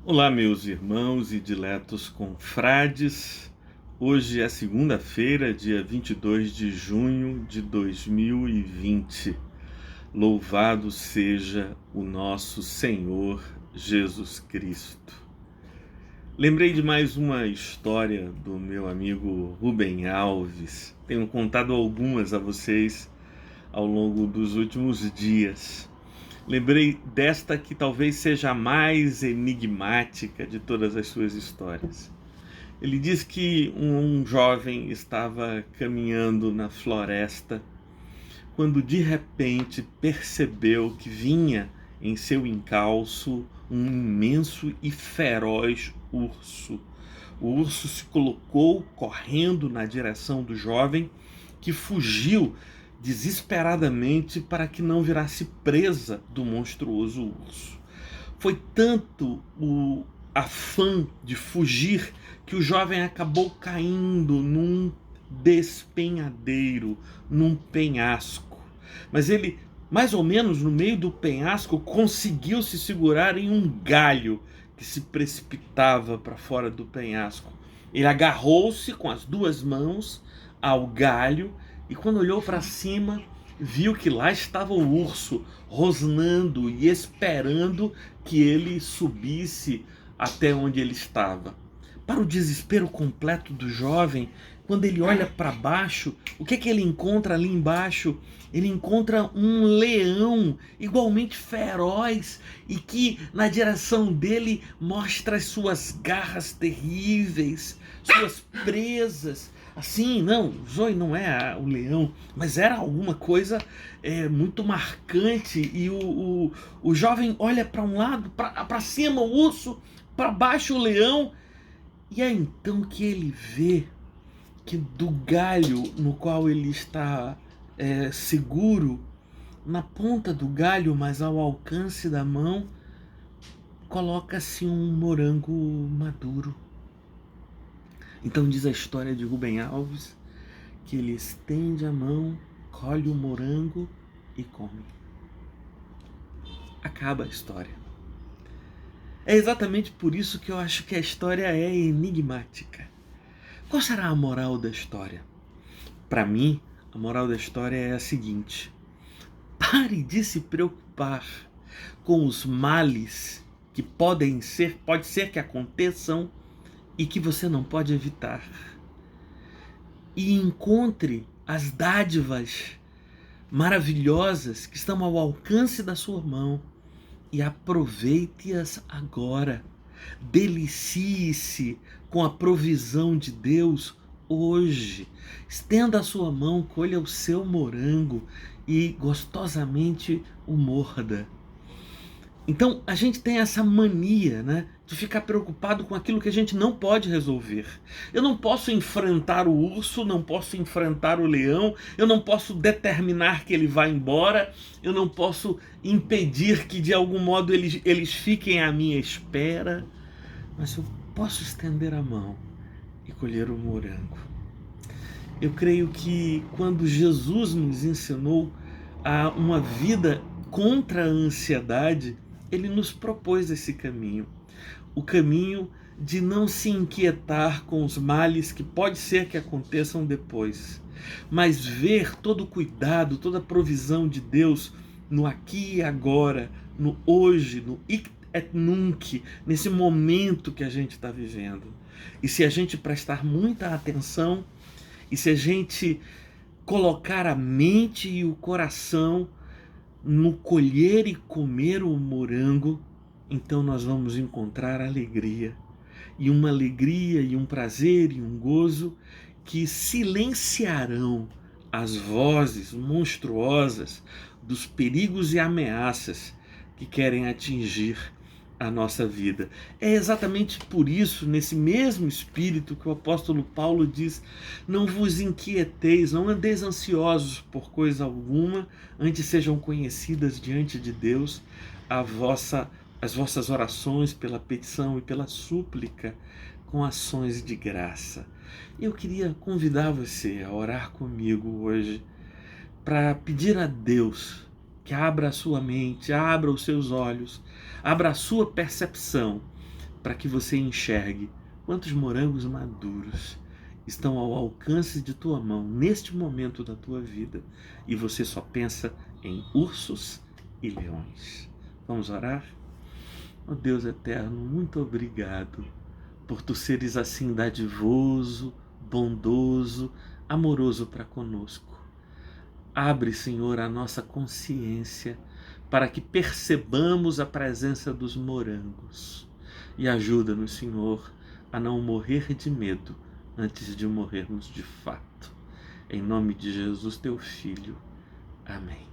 Olá, meus irmãos e diletos confrades. Hoje é segunda-feira, dia 22 de junho de 2020. Louvado seja o nosso Senhor Jesus Cristo. Lembrei de mais uma história do meu amigo Rubem Alves. Tenho contado algumas a vocês ao longo dos últimos dias. Lembrei desta que talvez seja a mais enigmática de todas as suas histórias. Ele diz que um jovem estava caminhando na floresta quando de repente percebeu que vinha em seu encalço um imenso e feroz urso. O urso se colocou correndo na direção do jovem, que fugiu desesperadamente para que não virasse presa do monstruoso urso. Foi tanto o afã de fugir que o jovem acabou caindo num despenhadeiro, num penhasco. Mas ele, mais ou menos no meio do penhasco, conseguiu se segurar em um galho que se precipitava para fora do penhasco. Ele agarrou-se com as duas mãos ao galho e, quando olhou para cima, viu que lá estava o urso rosnando e esperando que ele subisse até onde ele estava. Para o desespero completo do jovem, quando ele olha para baixo, o que ele encontra ali embaixo? Ele encontra um leão igualmente feroz e que na direção dele mostra as suas garras terríveis, suas presas. Assim, não, Zoe não é o leão, mas era alguma coisa muito marcante. E o jovem olha para um lado, para cima o urso, para baixo o leão, e é então que ele vê que do galho no qual ele está seguro, na ponta do galho, mas ao alcance da mão, coloca-se um morango maduro. Então diz a história de Rubem Alves que ele estende a mão, colhe o morango e come. Acaba a história. É exatamente por isso que eu acho que a história é enigmática. Qual será a moral da história? Para mim, a moral da história é a seguinte: pare de se preocupar com os males que pode ser que aconteçam e que você não pode evitar. E encontre as dádivas maravilhosas que estão ao alcance da sua mão e aproveite-as agora. Delicie-se com a provisão de Deus hoje. Estenda a sua mão, colha o seu morango e gostosamente o morda. Então a gente tem essa mania, né, de ficar preocupado com aquilo que a gente não pode resolver. Eu não posso enfrentar o urso, não posso enfrentar o leão, eu não posso determinar que ele vá embora, eu não posso impedir que de algum modo eles fiquem à minha espera, mas eu posso estender a mão e colher o morango. Eu creio que quando Jesus nos ensinou a uma vida contra a ansiedade, ele nos propôs esse caminho. O caminho de não se inquietar com os males que pode ser que aconteçam depois, mas ver todo o cuidado, toda a provisão de Deus no aqui e agora, no hoje, no hic et nunc, nesse momento que a gente está vivendo. E se a gente prestar muita atenção, e se a gente colocar a mente e o coração no colher e comer o morango, então nós vamos encontrar alegria. E uma alegria e um prazer e um gozo que silenciarão as vozes monstruosas dos perigos e ameaças que querem atingir a nossa vida. É exatamente por isso, nesse mesmo espírito, que o apóstolo Paulo diz: não vos inquieteis, não andeis ansiosos por coisa alguma, antes sejam conhecidas diante de Deus as vossas orações pela petição e pela súplica com ações de graça. Eu queria convidar você a orar comigo hoje para pedir a Deus que abra a sua mente, abra os seus olhos, abra a sua percepção para que você enxergue quantos morangos maduros estão ao alcance de tua mão neste momento da tua vida e você só pensa em ursos e leões. Vamos orar? Oh Deus eterno, muito obrigado por tu seres assim dadivoso, bondoso, amoroso para conosco. Abre, Senhor, a nossa consciência para que percebamos a presença dos morangos e ajuda-nos, Senhor, a não morrer de medo antes de morrermos de fato. Em nome de Jesus, teu Filho. Amém.